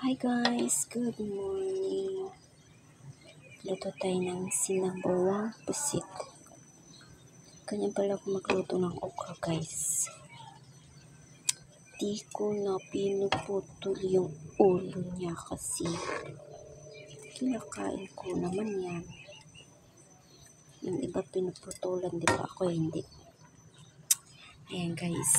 Hi guys, good morning. Luto tayo ng sinabawang pusit. Kanya pala ako magluto ng okra guys. Di ko na pinuputol yung ulo niya kasi kinakain ko naman yan. Yung iba pinuputulan, di ba? Ako hindi. Ayan guys.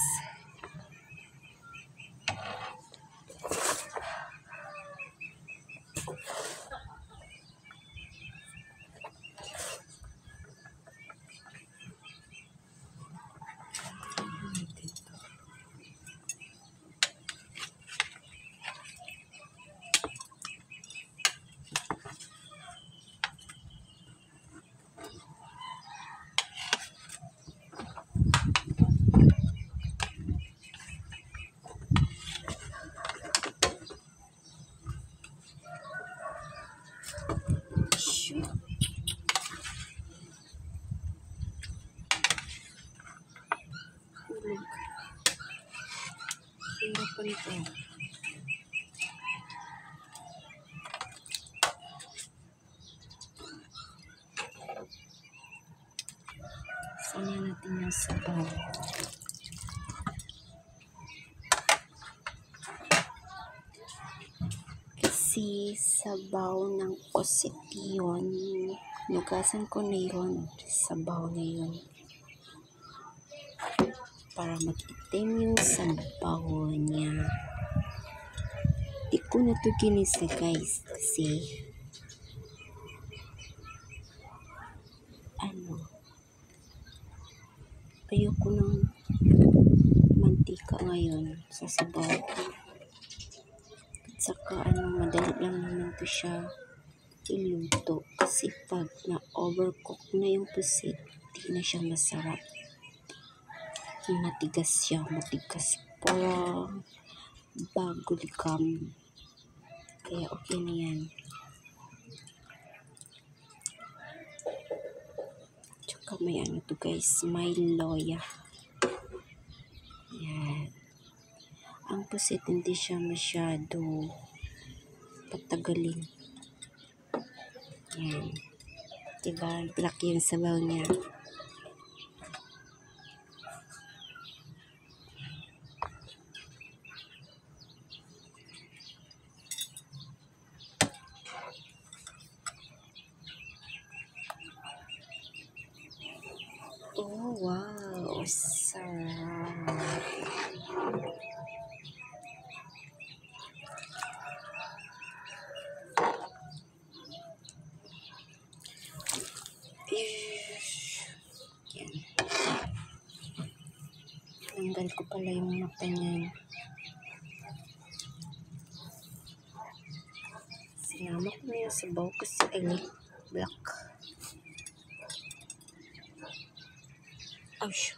Hirapan ito. Sanya natin yung sabaw. Kasi sabaw ng pusit yun. Nugasan ko na yun. Sabaw na yun. Para mag-itim yung sabaw niya. Di ko na ito ginisa guys. Kasi ayoko ng mantika ngayon sa sabaw. At saka madali lang naman ito siya iluto. Kasi pag na-overcook na yung pusit, di na siya masarap. Matigas siya. Matigas parang bago likam. Kaya okay na yan. Tsaka may to guys. May loya. Yan. Ang pusit hindi siya masyado patagalin. Yan. Diba? Black yung sabaw niya. Oh, wow. Sarap. Yan. Tanggal ko pala yung mata niya. Sinama ko na yung sabaw kasi black. Ouch.